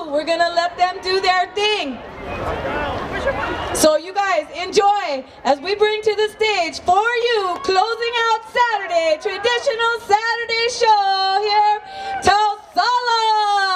We're gonna let them do their thing. So you guys enjoy as we bring to the stage for you, closing out Saturday, traditional Saturday show here, Tausala.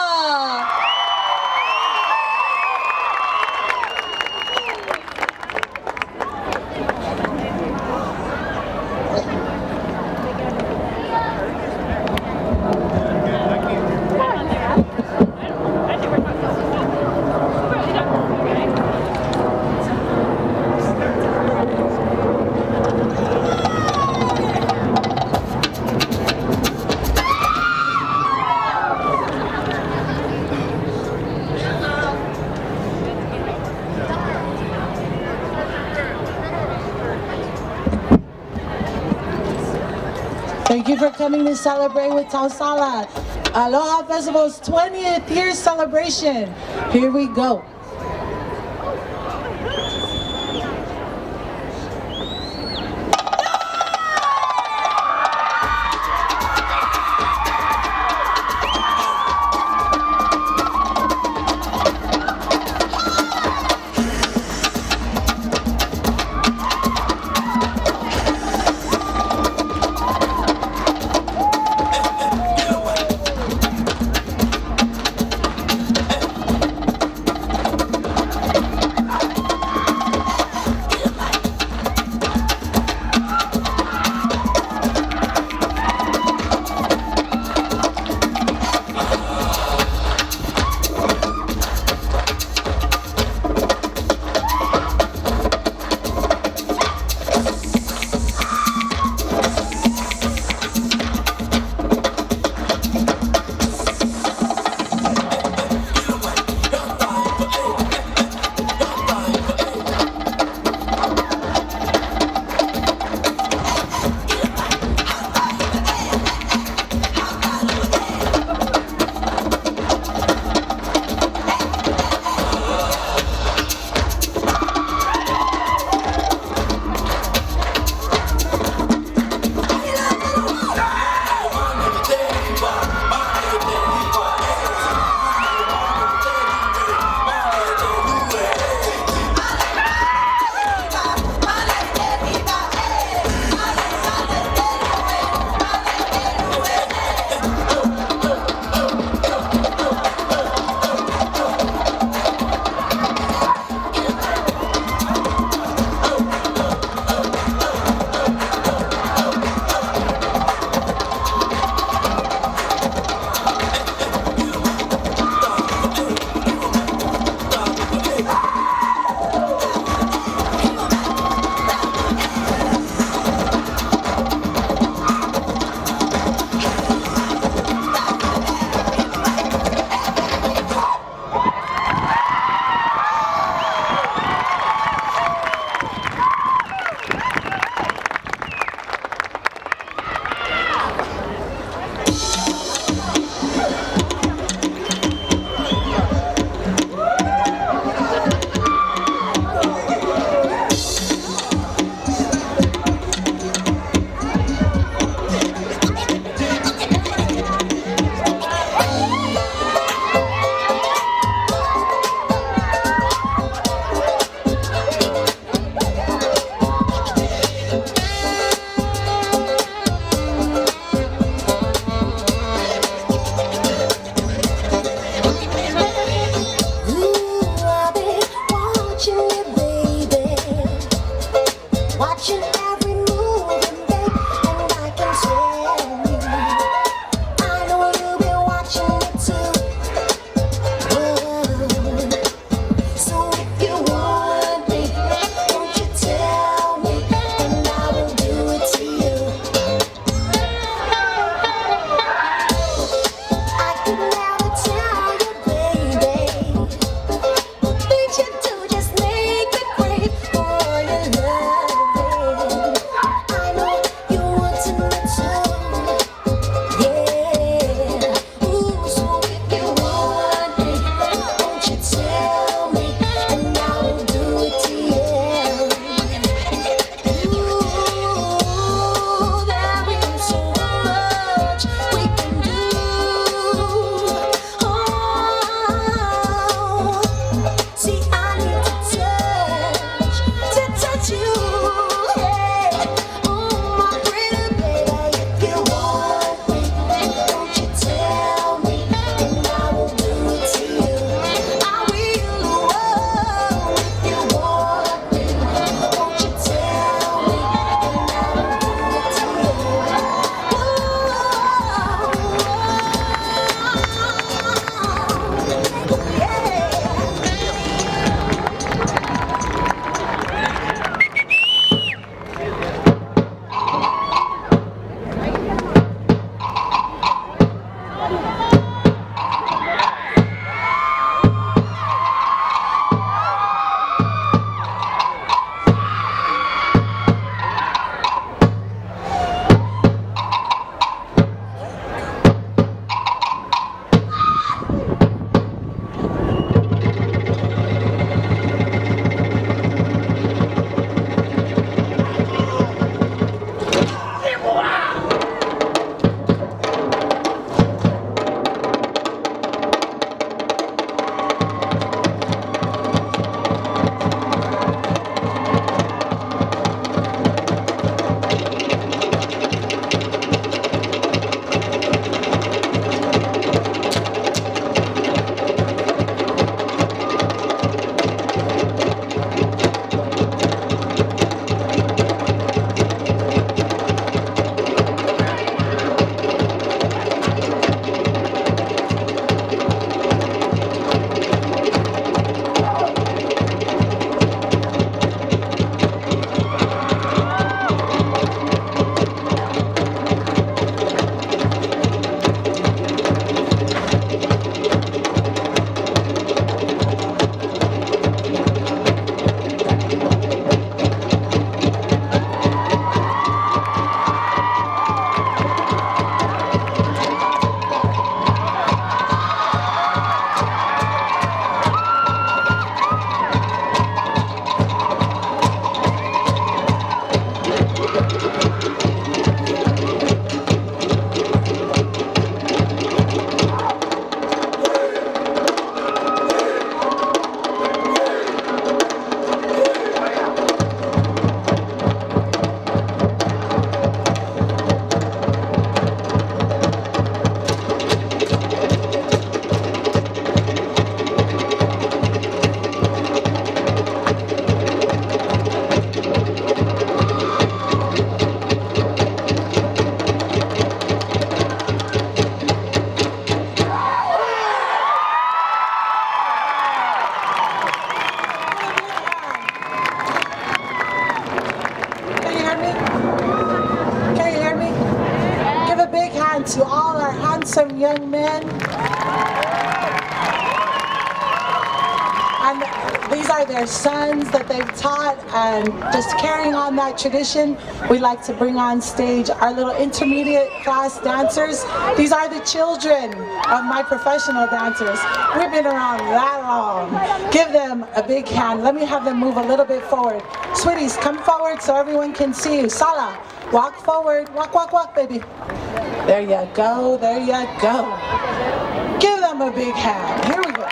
Thank you for coming to celebrate with Tausala. Aloha Festival's 20th year celebration. Here we go. these are their sons that they've taught, and just carrying on that tradition, we'd like to bring on stage our little intermediate class dancers. These are the children of my professional dancers. We've been around that long. Give them a big hand. Let me have them move a little bit forward. Sweeties, come forward so everyone can see you. Sala, walk forward. Walk, walk, walk, baby. There you go, there you go. Give them a big hand. Here we go.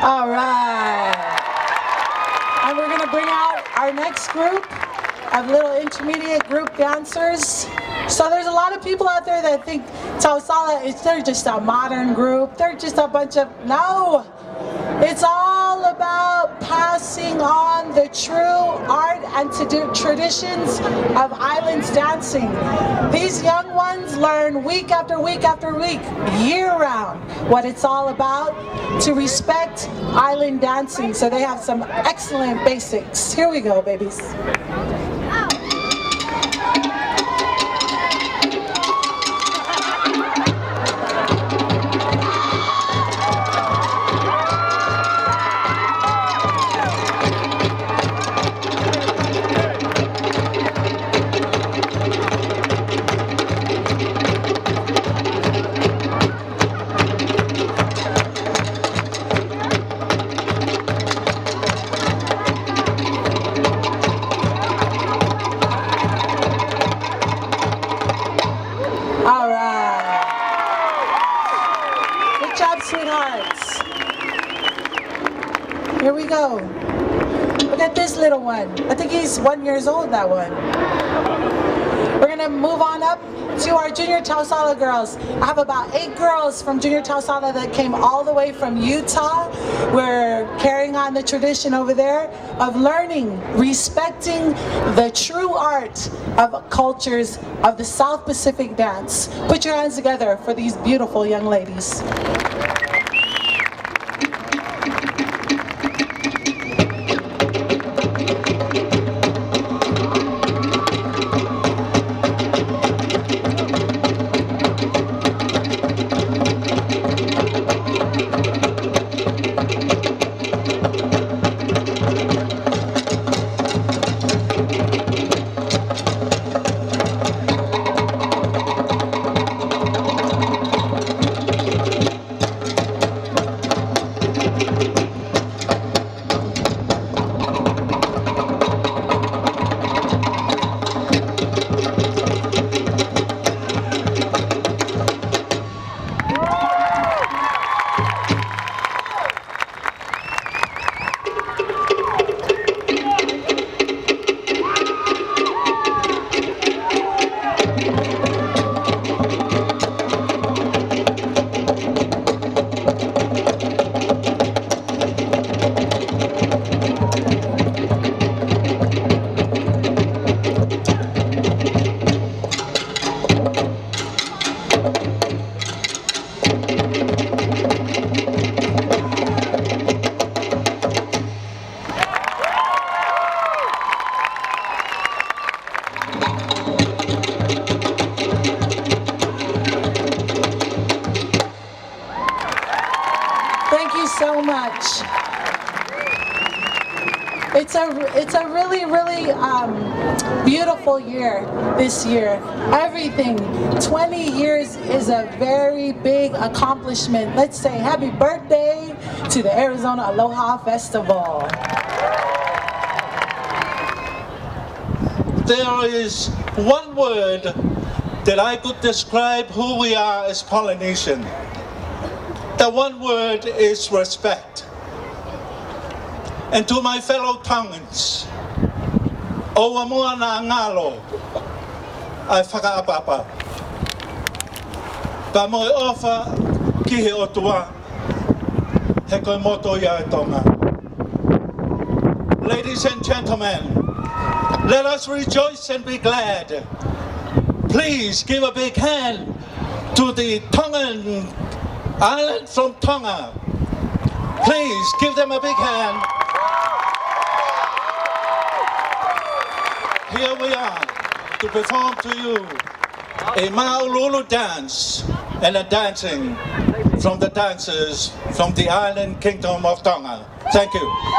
All right. And we're going to bring out our next group of little intermediate group dancers. So there's a lot of people out there that think Tausala they're just a modern group. They're just a bunch of, no. It's all about passing on the true art and traditions of islands dancing. These young ones learn week after week after week, year-round, what it's all about to respect island dancing. So they have some excellent basics. Here we go, babies. All right. Good job, sweethearts. Here we go. Look at this little one. I think he's 1 year old, that one. We're gonna move on up to our Junior Tausala girls. I have about 8 girls from Junior Tausala that came all the way from Utah. We're carrying on the tradition over there of learning, respecting the true art of cultures of the South Pacific dance. Put your hands together for these beautiful young ladies. Thank you so much. It's a really, really beautiful year this year. Everything. 20 years is a very big accomplishment. Let's say happy birthday to the Arizona Aloha Festival. There is one word that I could describe who we are as Polynesian. The one word is respect. And to my fellow Tongans, o amua na ngalo, ai whakaapapa. Pa mo ofa ki he otua he koe moto ia e tonga. Ladies and gentlemen, let us rejoice and be glad. Please give a big hand to the Tongan island from Tonga. Please give them a big hand. Here we are to perform to you a Maululu dance and a dancing from the dancers from the island kingdom of Tonga. Thank you.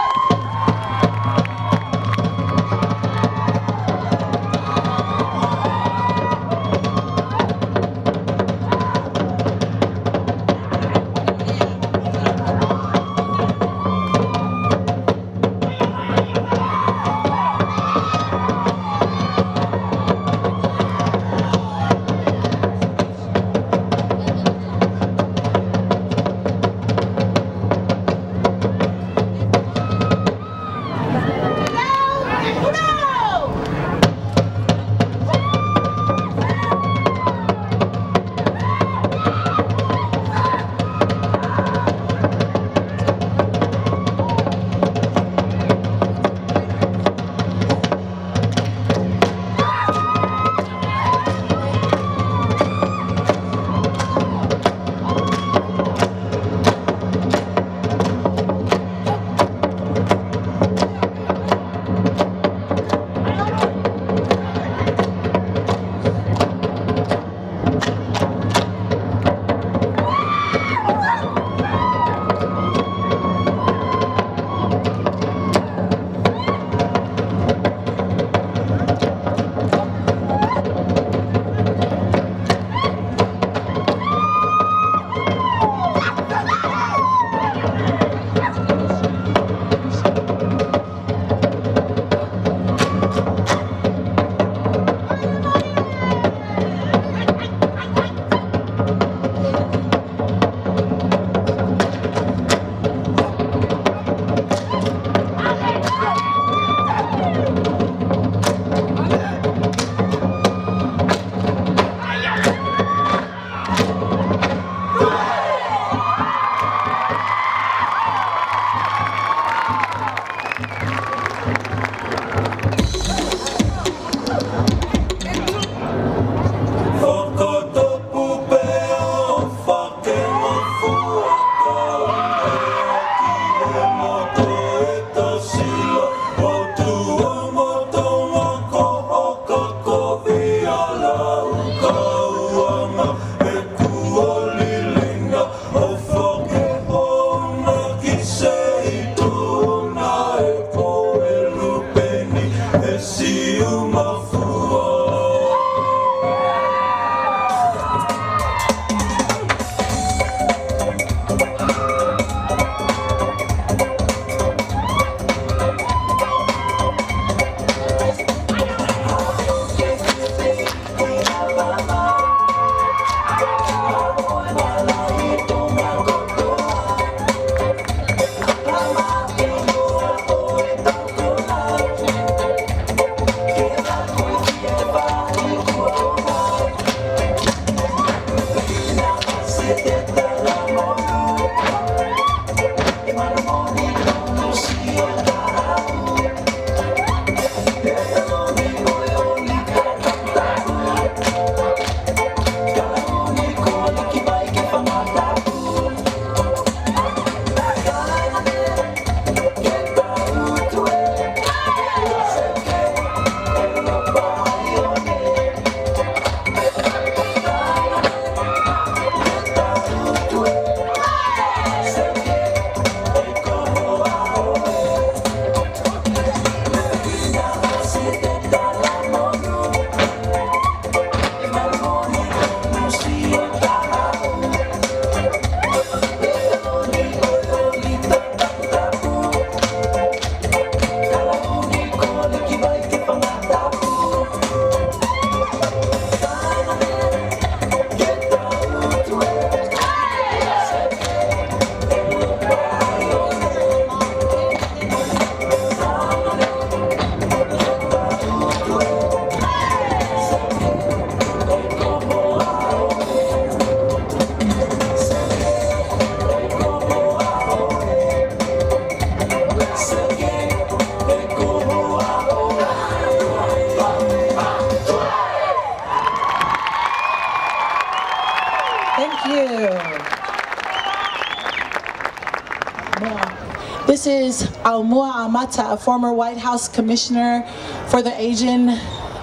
This is Aumua Amata, a former White House Commissioner for the Asian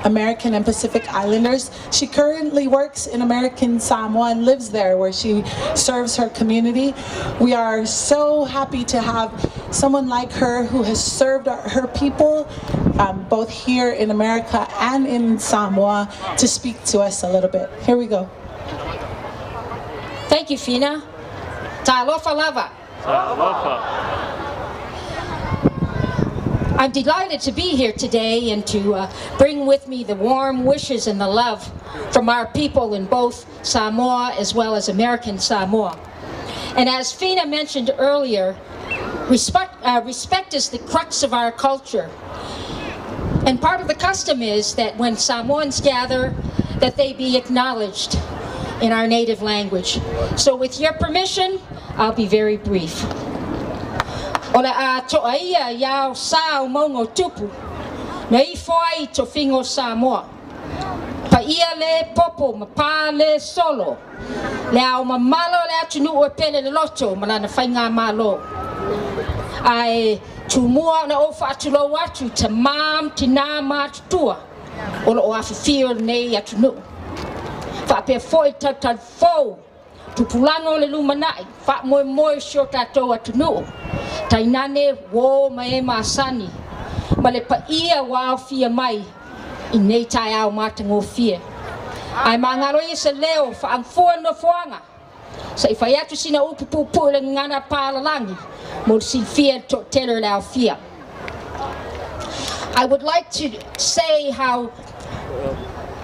American and Pacific Islanders. She currently works in American Samoa and lives there where she serves her community. We are so happy to have someone like her who has served her people both here in America and in Samoa to speak to us a little bit. Here we go. Thank you, Fina. Talofa lava. I'm delighted to be here today and to bring with me the warm wishes and the love from our people in both Samoa as well as American Samoa. And as Fina mentioned earlier, respect is the crux of our culture. And part of the custom is that when Samoans gather, that they be acknowledged in our native language. So with your permission, I'll be very brief. Ola a to'aia iau sao maungo tupu, mei foai to fingo Samoa. Pa ia le popo, ma pa le solo, le au mamalo le atunu o pele le loto, malana whainga malo. Ai tumua na ofa atulo watu, ta mam tina matutua, ola o awhiwhio nei atunu. Whapea foi tautau fou, tupulango le lumanai, wha moe moe sio tatou atunu. Tainane wo mai masani, ma le paia wao fia mai, I nei tai au matango fia. Ai mangaro I se leo fa angfua no fuanga, sa I whai atu sina upupupu le ngana palalangi, mo si fia to teller lau fia. I would like to say how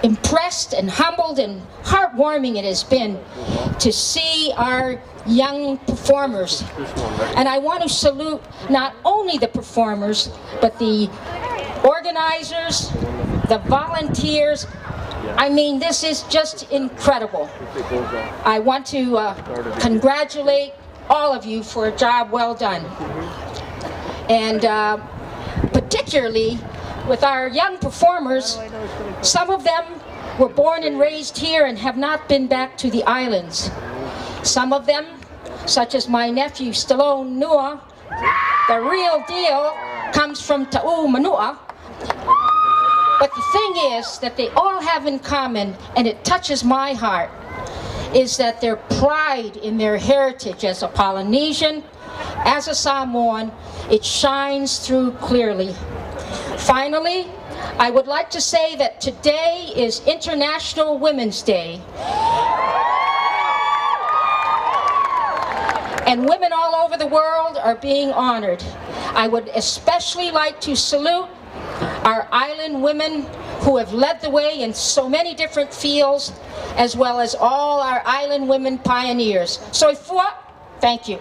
impressed and humbled and heartwarming it has been to see our young performers. And I want to salute not only the performers, but the organizers, the volunteers. I mean, this is just incredible. I want to congratulate all of you for a job well done. And particularly with our young performers, some of them were born and raised here and have not been back to the islands. Some of them, such as my nephew Stallone Nua, the real deal, comes from Ta'u Manua. But the thing is that they all have in common, and it touches my heart, is that their pride in their heritage as a Polynesian, as a Samoan, it shines through clearly. Finally, I would like to say that today is International Women's Day. And women all over the world are being honored. I would especially like to salute our island women who have led the way in so many different fields, as well as all our island women pioneers. So, thank you.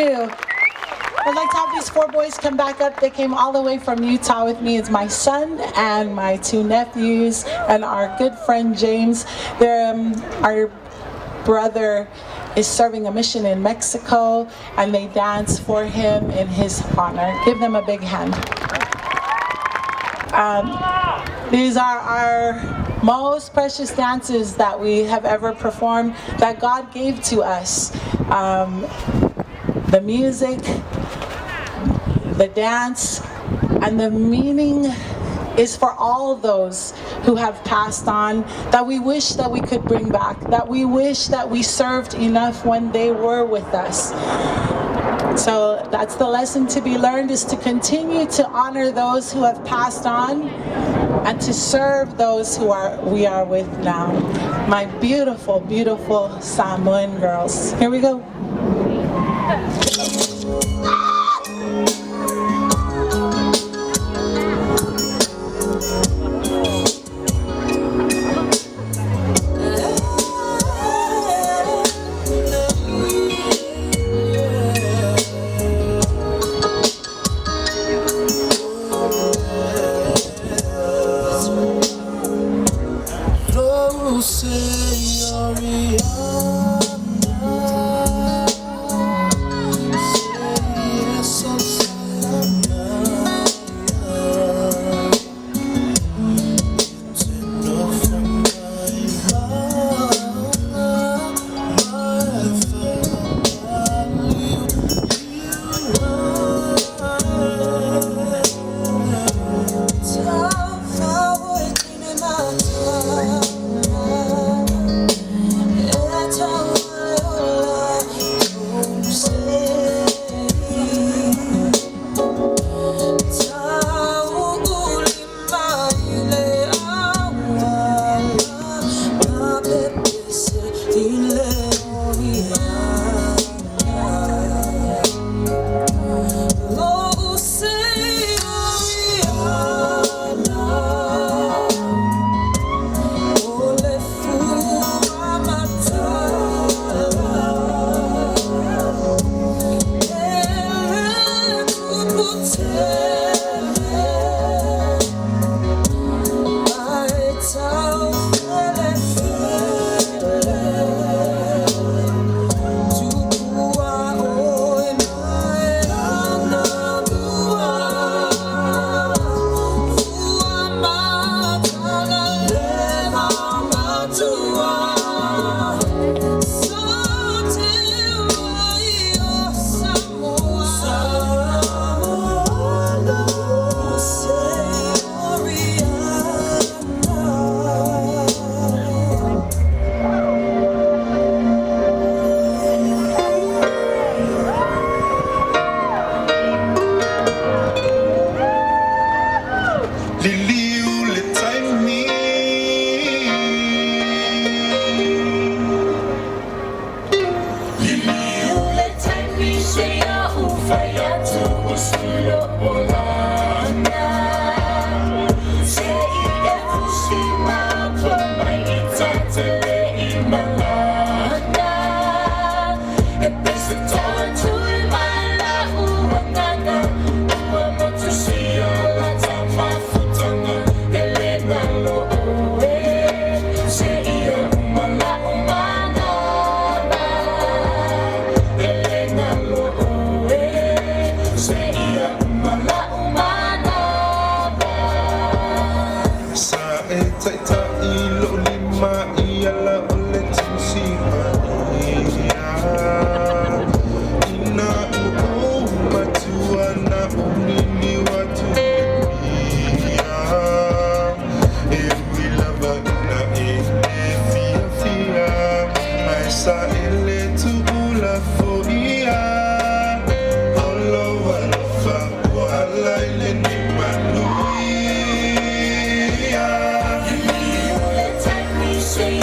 you. I'd like to have these 4 boys come back up. They came all the way from Utah with me. It's my son and my 2 nephews and our good friend James. Our brother is serving a mission in Mexico, and they dance for him in his honor. Give them a big hand. These are our most precious dances that we have ever performed, that God gave to us. The music, the dance, and the meaning is for all those who have passed on, that we wish that we could bring back, that we wish that we served enough when they were with us. So that's the lesson to be learned, is to continue to honor those who have passed on and to serve those who we are with now. My beautiful, beautiful Samoan girls. Here we go. Say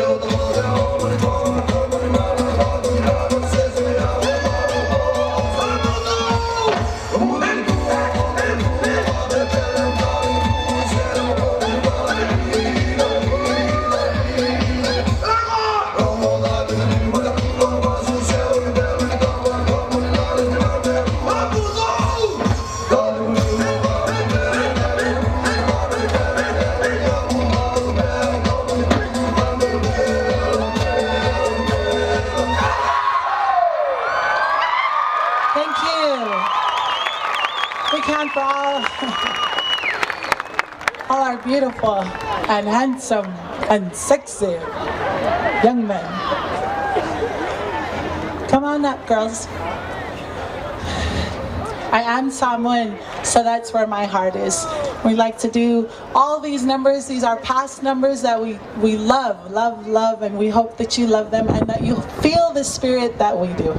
Thank you. Big hand for all our beautiful and handsome and sexy young men. Come on up, girls. I am Samoan, so that's where my heart is. We like to do all these numbers. These are past numbers that we love, love, love, and we hope that you love them and that you feel the spirit that we do.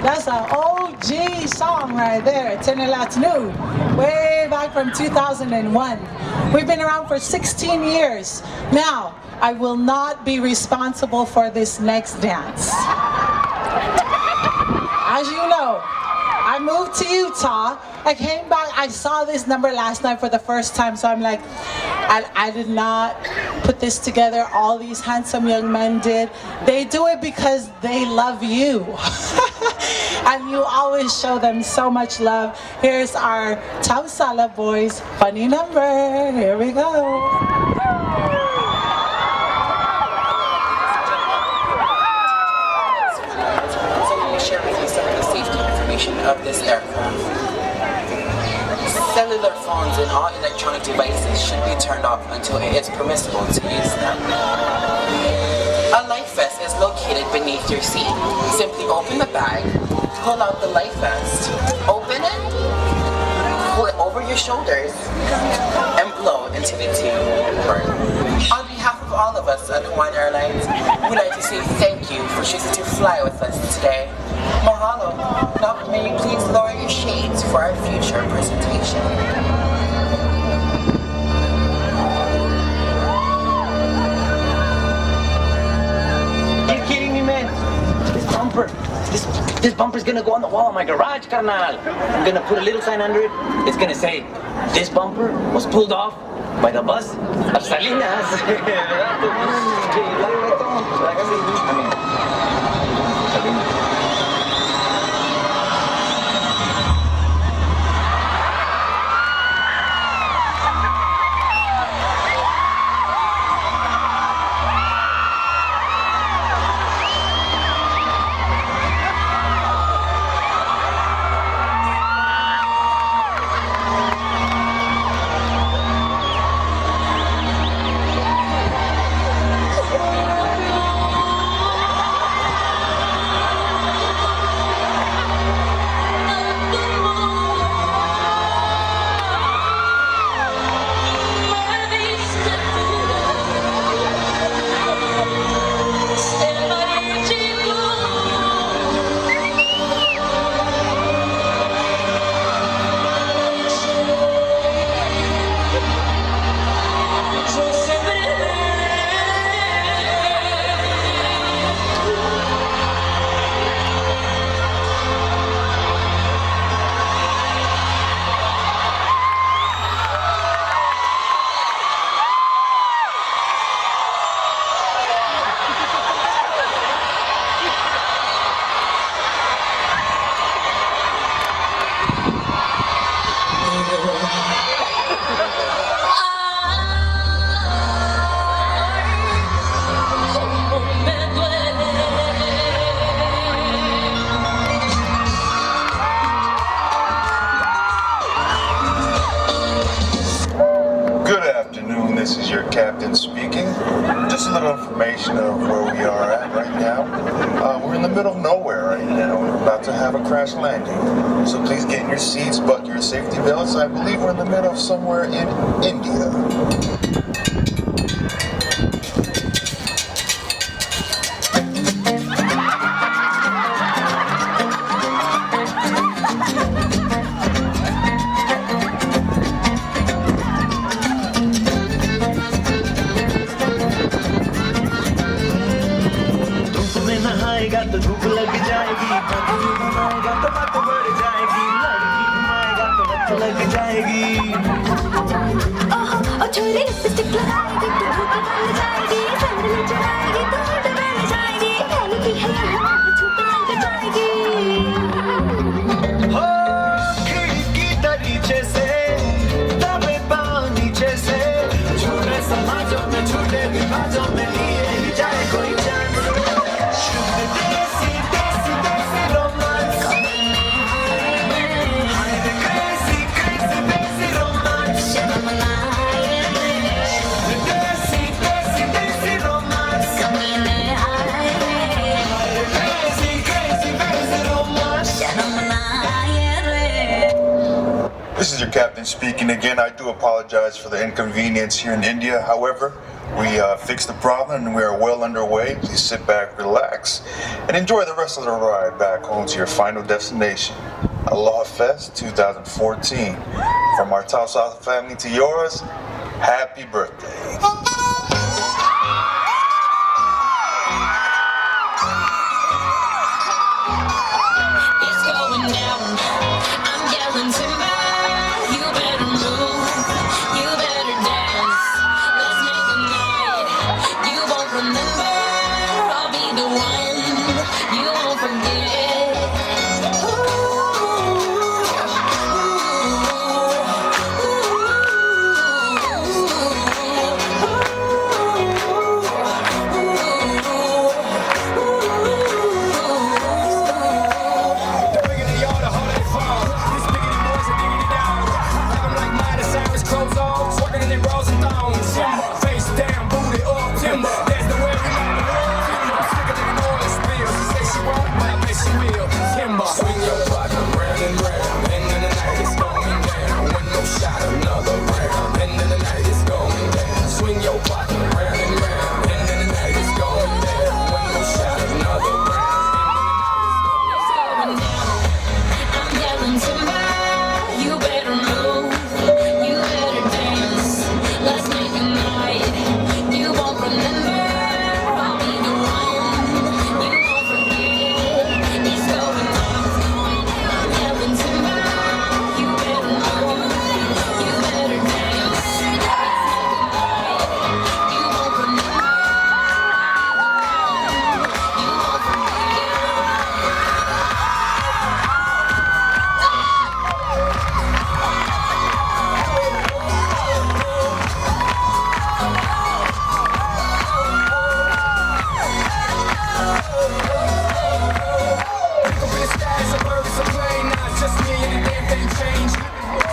That's an OG song right there, Tenilatnu, way back from 2001. We've been around for 16 years. Now, I will not be responsible for this next dance. As you know, I moved to Utah. I came back, I saw this number last night for the first time, so I'm like, I did not put this together. All these handsome young men did. They do it because they love you. And you always show them so much love. Here's our Tausala Boys funny number. Here we go. Share with you some of the safety information of this aircraft. Cellular phones and all electronic devices should be turned off until it is permissible to use them. A life vest is located beneath your seat. Simply open the bag, pull out the life vest, open it, pull it over your shoulders, and blow into the tube. On behalf of all of us at Hawaiian Airlines, we'd like to say thank you for choosing to fly with us today. Mahalo. Now may you please lower your shades for our future presentation. You're kidding me, man. This bumper's gonna go on the wall of my garage, carnal. I'm gonna put a little sign under it. It's gonna say, this bumper was pulled off by the bus of Salinas. This is your captain speaking. Just a little information of where we are at right now. We're in the middle of nowhere right now. We're about to have a crash landing. So please get in your seats, buckle your safety belts. I believe we're in the middle of somewhere in India. तो धूप लग जाएगी, पतली घुमाएगा तो बात बढ़ जाएगी, लड़की घुमाएगा तो बच लग जाएगी। ओ छोरी लिपस्टिक लगाएगी तो धूप बन जाएगी, सैंडल चढ़ाएगी तो होठ बन जाएगी, लड़की है यहाँ धूप लग जाएगी। हो खिड़की दरीचे से दबे पाँव नीचे से, झूठे समाजों में झूठे रिवाजों में लिए ही जाए कोई चांस। शुद्ध देसी देसी देसी रोमांस, क्रेजी क्रेजी देसी रोमांस, शुद्ध देसी देसी देसी रोमांस, क्रेजी क्रेजी देसी romance. This is your captain speaking again. I do apologize for the inconvenience here in India. However, we fixed the problem and we are well underway. Please sit back, relax, and enjoy the rest of the ride back home to your final destination. Aloha Fest 2014. From our Tau South family to yours, happy birthday. It's going down. I'm yelling timber. You better move. You better dance. Let's make a night you won't remember. I'll be the one you won't forget.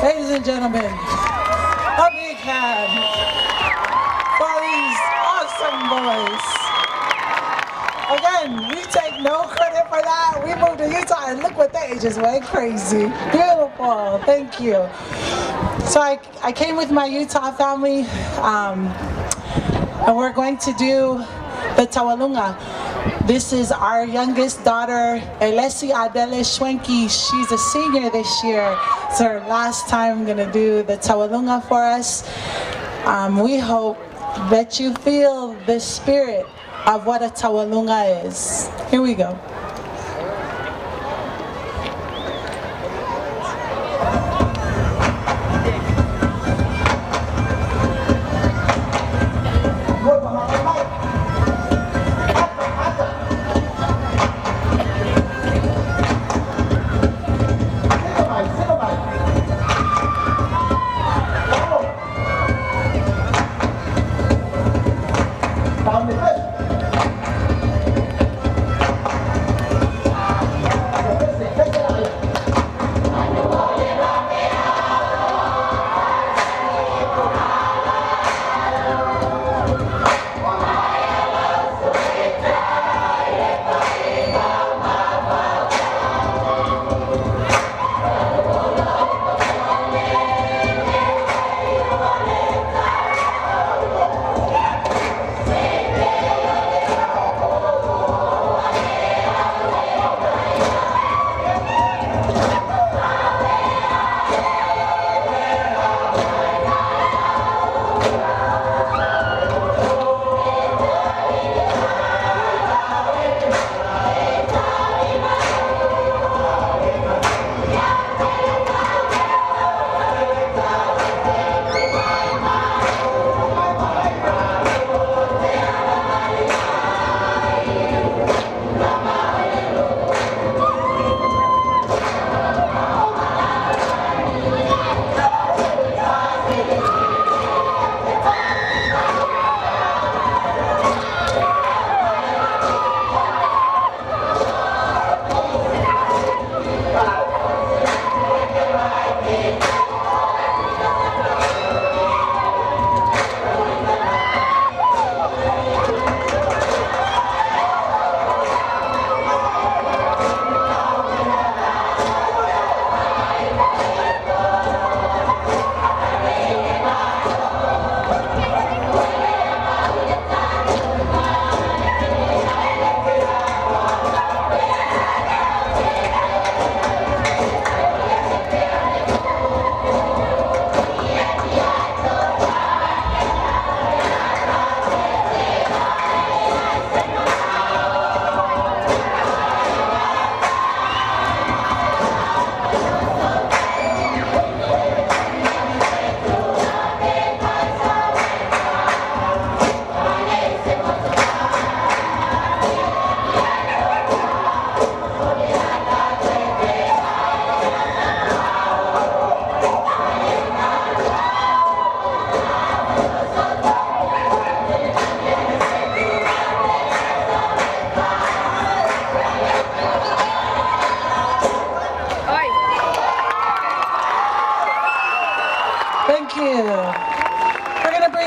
Ladies and gentlemen, a big hand for these awesome boys. Again, we take no credit for that. We moved to Utah and look what they just went crazy. Beautiful, thank you. So I came with my Utah family and we're going to do the Tawalunga. This is our youngest daughter, Elesi Adele Schwenke. She's a senior this year. It's her last time gonna do the Tawalunga for us. We hope that you feel the spirit of what a Tawalunga is. Here we go.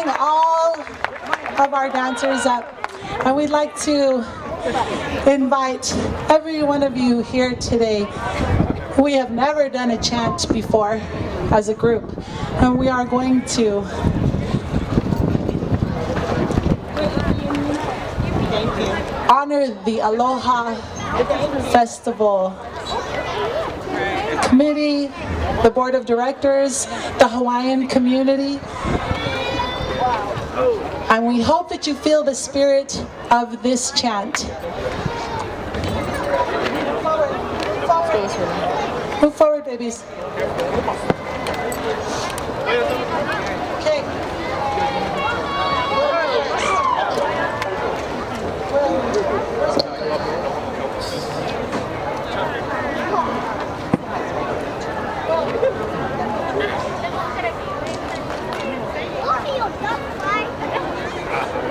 bring all of our dancers up, and we'd like to invite every one of you here today. We have never done a chant before as a group, and we are going to honor the Aloha Festival Committee, the Board of Directors, the Hawaiian community. And we hope that you feel the spirit of this chant. Move forward, babies. Okay.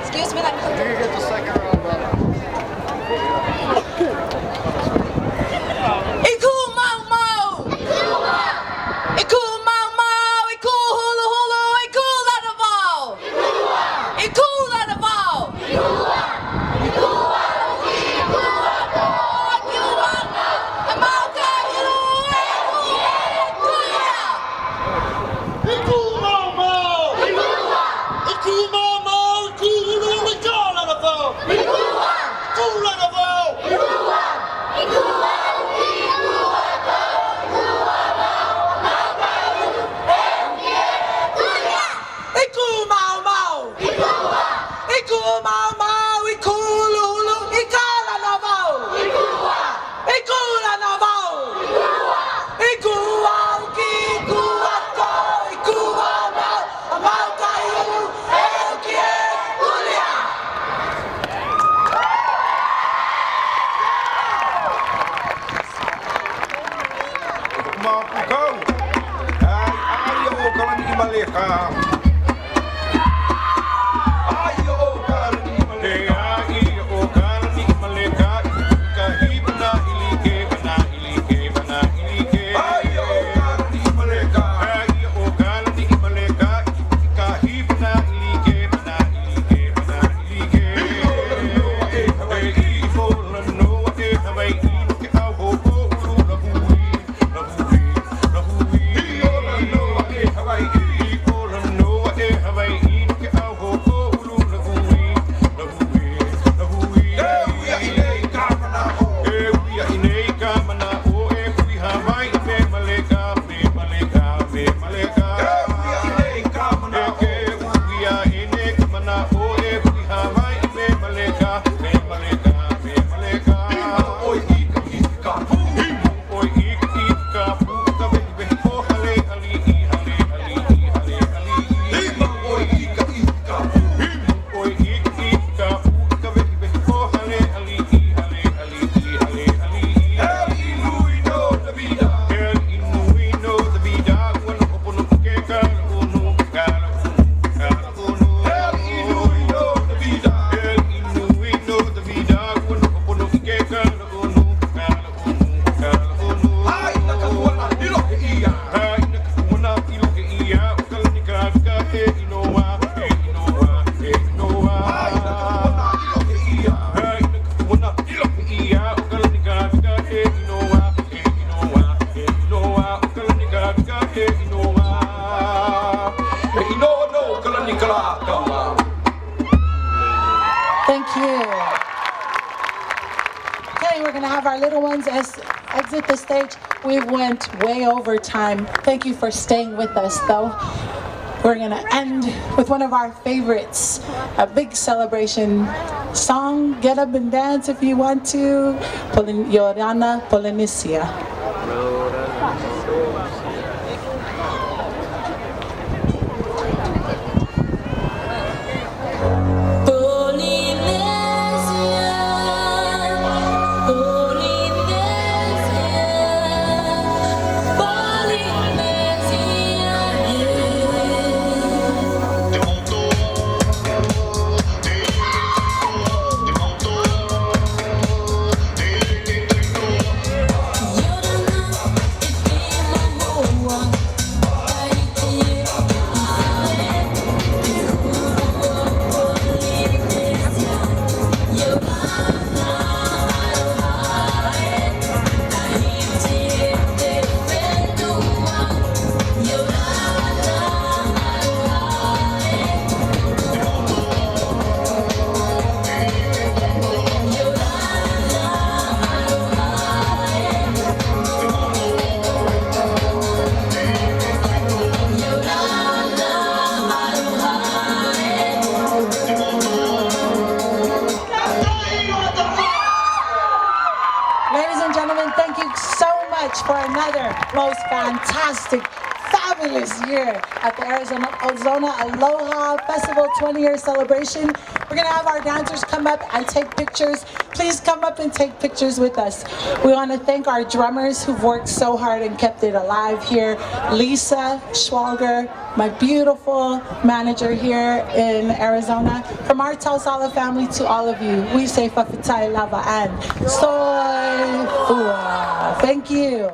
Excuse me, Did you get the second round, brother? Iku mau mau! Iku mau mau! Iku hulu hulu! Iku ladavau! Iku ladavau! Iku wana! Mau kahilu! Iku ya! Iku mau mau! Iku mau mau! Iku hulu hulu! Iku ladavau! Iku ladavau! Iku mau mau! Iku mau mau! Iku lulu! Ikala navau! Iku la navau! Iku au ki ku ako! Iku mau mau! Mau kailu! Eu ki e kulia! Mau ikaw. Ayaw ka lang imalika. Ayaw ka lang imalika. Ayaw ka lang imalika. Kahit na ilike, na ilike, na ilike. Ayaw ka lang imalika. Ayaw ka lang imalika. Kahit na ilike, na ilike, na ilike. Iko lang no, may ilike ako. Thank you. Okay, we're going to have our little ones exit the stage. We went way over time. Thank you for staying with us, though. We're going to end with one of our favorites, a big celebration song. Get up and dance if you want to. Yorana Polynesia. You're the another most fantastic, fabulous year at the Arizona Aloha Festival 20-year celebration. We're gonna have our dancers come up and take pictures. Please come up and take pictures with us. We want to thank our drummers who've worked so hard and kept it alive here. Lisa Schwalger, my beautiful manager here in Arizona. From our Tausala family to all of you, we say Fafitai Lava and Soy Fua. Thank you.